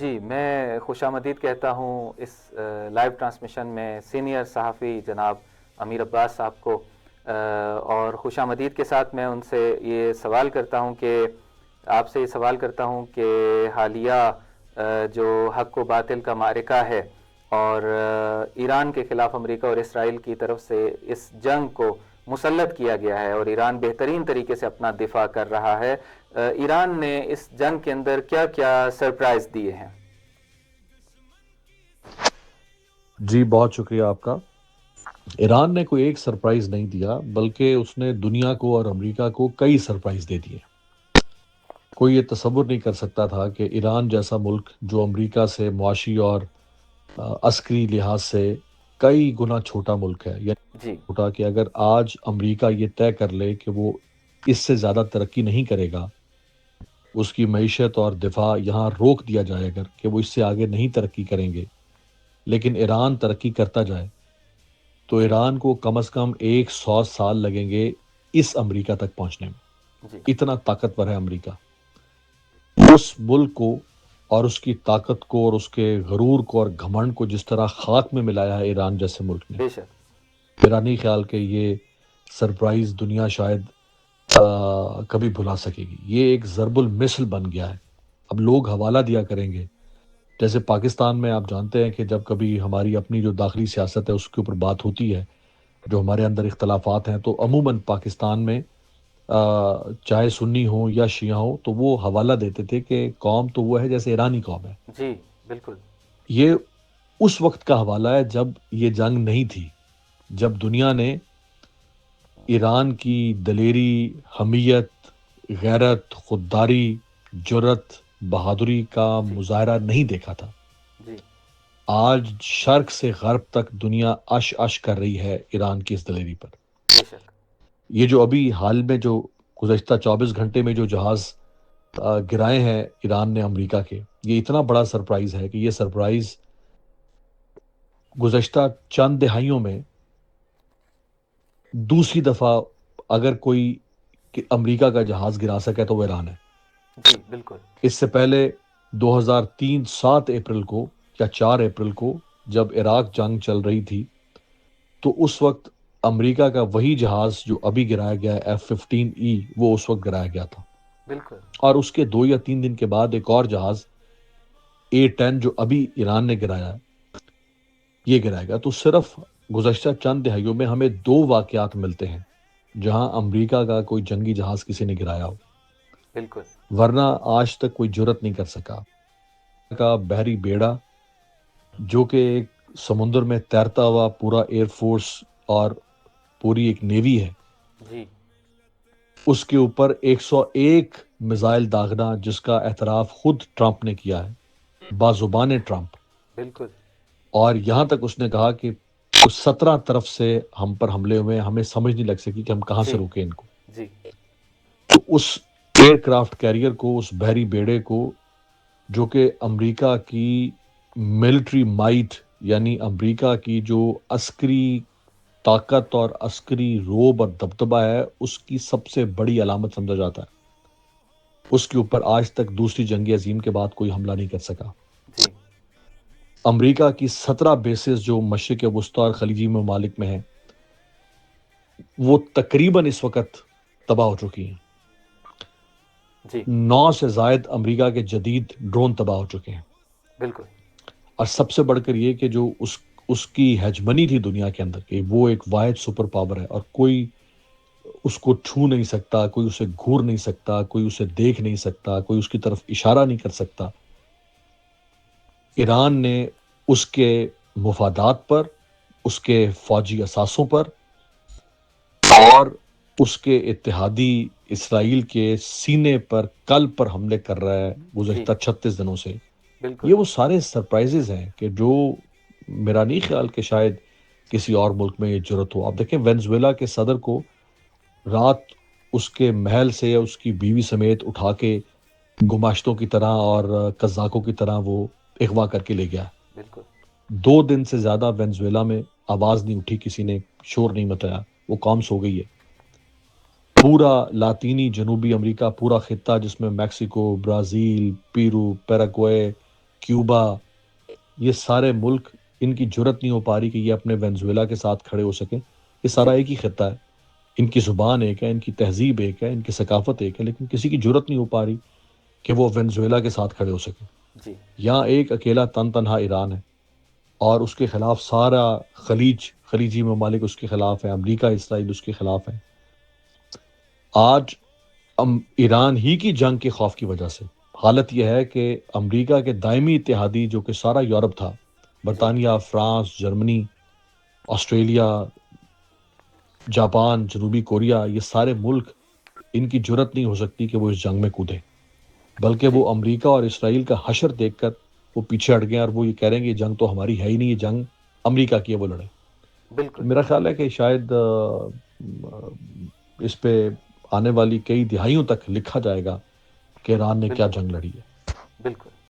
جی میں خوش آمدید کہتا ہوں اس لائیو ٹرانسمیشن میں سینئر صحافی جناب امیر عباس صاحب کو، اور خوش آمدید کے ساتھ میں ان سے یہ سوال کرتا ہوں کہ آپ سے یہ سوال کرتا ہوں کہ حالیہ جو حق و باطل کا معرکہ ہے اور ایران کے خلاف امریکہ اور اسرائیل کی طرف سے اس جنگ کو مسلط کیا گیا ہے اور ایران بہترین طریقے سے اپنا دفاع کر رہا ہے، ایران نے اس جنگ کے اندر کیا کیا سرپرائز دیے ہیں؟ جی بہت شکریہ آپ کا. ایران نے کوئی ایک سرپرائز نہیں دیا بلکہ اس نے دنیا کو اور امریکہ کو کئی سرپرائز دے دیے. کوئی یہ تصور نہیں کر سکتا تھا کہ ایران جیسا ملک جو امریکہ سے معاشی اور عسکری لحاظ سے کئی گنا چھوٹا ملک ہے، یعنی جی چھوٹا کہ اگر آج امریکہ یہ طے کر لے کہ وہ اس سے زیادہ ترقی نہیں کرے گا، اس کی معیشت اور دفاع یہاں روک دیا جائے اگر کہ وہ اس سے آگے نہیں ترقی کریں گے، لیکن ایران ترقی کرتا جائے تو جی ایران کو کم از کم 100 سال لگیں گے اس امریکہ تک پہنچنے میں. جی اتنا طاقتور ہے امریکہ. اس ملک کو اور اس کی طاقت کو اور اس کے غرور کو اور گھمنڈ کو جس طرح خاک میں ملایا ہے ایران جیسے ملک نے، بے شک. میرا نہیں خیال کہ یہ سرپرائز دنیا شاید کبھی بھلا سکے گی. یہ ایک ضرب المثل بن گیا ہے. اب لوگ حوالہ دیا کریں گے. جیسے پاکستان میں آپ جانتے ہیں کہ جب کبھی ہماری اپنی جو داخلی سیاست ہے اس کے اوپر بات ہوتی ہے، جو ہمارے اندر اختلافات ہیں، تو عموماً پاکستان میں چاہے سنی ہو یا شیعہ ہو تو وہ حوالہ دیتے تھے کہ قوم تو وہ ہے جیسے ایرانی قوم ہے. جی بالکل. یہ اس وقت کا حوالہ ہے جب یہ جنگ نہیں تھی، جب دنیا نے ایران کی دلیری، حمیت، غیرت، خودداری، جرت، بہادری کا جی مظاہرہ نہیں دیکھا تھا. جی آج شرق سے غرب تک دنیا اش اش کر رہی ہے ایران کی اس دلیری پر. بے شک. یہ جو ابھی حال میں جو گزشتہ 24 گھنٹے میں جو جہاز گرائے ہیں ایران نے امریکہ کے، یہ اتنا بڑا سرپرائز ہے کہ یہ سرپرائز گزشتہ چند دہائیوں میں دوسری دفعہ اگر کوئی امریکہ کا جہاز گرا سکے تو وہ ایران ہے. جی بالکل. اس سے پہلے 2003 7 اپریل کو یا 4 اپریل کو جب عراق جنگ چل رہی تھی تو اس وقت امریکہ کا وہی جہاز جو ابھی گرایا گیا ہے F-15E، وہ اس وقت گرایا گیا تھا. بالکل. اور اس کے 2 یا 3 دن کے بعد ایک اور جہاز A-10 جو ابھی ایران نے گرایا ہے یہ گرائے گا. تو صرف گزشتہ چند دہائیوں میں ہمیں 2 واقعات ملتے ہیں جہاں امریکہ کا کوئی جنگی جہاز کسی نے گرایا ہو، بالکل. ورنہ آج تک کوئی جرت نہیں کر سکا. کا بحری بیڑا جو کہ ایک سمندر میں تیرتا ہوا پورا ایئر فورس اور پوری ایک نیوی ہے، جی اس کے اوپر 101 میزائل داغنا جس کا اعتراف خود ٹرمپ نے کیا ہے، بازوبان ٹرمپ. بالکل. اور اور یہاں تک اس نے کہا کہ 17 طرف سے ہم پر حملے ہوئے، ہمیں سمجھ نہیں لگ سکی کہ ہم کہاں سے جی روکیں ان کو. جی تو اس ایئر کرافٹ کیریئر کو، اس بحری بیڑے کو جو کہ امریکہ کی ملٹری مائٹ یعنی امریکہ کی جو عسکری طاقت اور عسکری روب اور دبدبہ ہے اس کی سب سے بڑی علامت سمجھا جاتا ہے، اس کے اوپر آج تک دوسری جنگ عظیم کے بعد کوئی حملہ نہیں کر سکا. جی امریکہ کی 17 بیسز جو مشرق وسطی اور خلیجی ممالک میں ہیں وہ تقریباً اس وقت تباہ ہو چکی ہیں. جی 9 سے زائد امریکہ کے جدید ڈرون تباہ ہو چکے ہیں. بالکل. اور سب سے بڑھ کر یہ کہ جو اس کی ہیجمنی تھی دنیا کے اندر کہ وہ ایک واحد سپر پاور ہے اور کوئی اس کو چھو نہیں سکتا، کوئی اسے گھور نہیں سکتا، کوئی اسے دیکھ نہیں سکتا، کوئی اس کی طرف اشارہ نہیں کر سکتا. ایران نے اس کے مفادات پر، اس کے فوجی اثاثوں پر اور اس کے اتحادی اسرائیل کے سینے پر کل پر حملے کر رہا ہے جی گزشتہ 36 دنوں سے. بالکل. یہ وہ سارے سرپرائزز ہیں کہ جو میرا نہیں خیال کہ شاید کسی اور ملک میں یہ جرت ہو. آپ دیکھیں وینزویلا کے صدر کو رات اس کے محل سے اس کی بیوی سمیت اٹھا کے گماشتوں کی طرح اور قزاقوں کی طرح وہ اغوا کر کے لے گیا. بالکل. 2 دن سے زیادہ وینزویلا میں آواز نہیں اٹھی، کسی نے شور نہیں مچایا، وہ قوم سو گئی ہے. پورا لاطینی جنوبی امریکہ، پورا خطہ جس میں میکسیکو، برازیل، پیرو، پیراگوئے، کیوبا، یہ سارے ملک ان کی جرت نہیں ہو پا رہی کہ یہ اپنے وینزویلا کے ساتھ کھڑے ہو سکیں. یہ سارا جی ایک ہی خطہ ہے، ان کی زبان ایک ہے، ان کی تہذیب ایک ہے، ان کی ثقافت ایک ہے، لیکن کسی کی جرت نہیں ہو پا رہی کہ وہ وینزویلا کے ساتھ کھڑے ہو سکیں. جی یہاں ایک اکیلا تنہا ایران ہے، اور اس کے خلاف سارا خلیجی ممالک اس کے خلاف ہیں، امریکہ اسرائیل اس کے خلاف ہیں. آج ایران ہی کی جنگ کے خوف کی وجہ سے حالت یہ ہے کہ امریکہ کے دائمی اتحادی جو کہ سارا یورپ تھا، جی برطانیہ، فرانس، جرمنی، آسٹریلیا، جاپان، جنوبی کوریا، یہ سارے ملک ان کی جرت نہیں ہو سکتی کہ وہ اس جنگ میں کودیں، بلکہ جی وہ امریکہ اور اسرائیل کا حشر دیکھ کر وہ پیچھے ہٹ گئے، اور وہ یہ کہہ رہے ہیں کہ یہ جنگ تو ہماری ہے ہی نہیں، یہ جنگ امریکہ کی ہے، وہ لڑے. تو بالکل. میرا خیال ہے کہ شاید اس پہ آنے والی کئی دہائیوں تک لکھا جائے گا کہ ایران نے کیا بالکل جنگ لڑی ہے. بالکل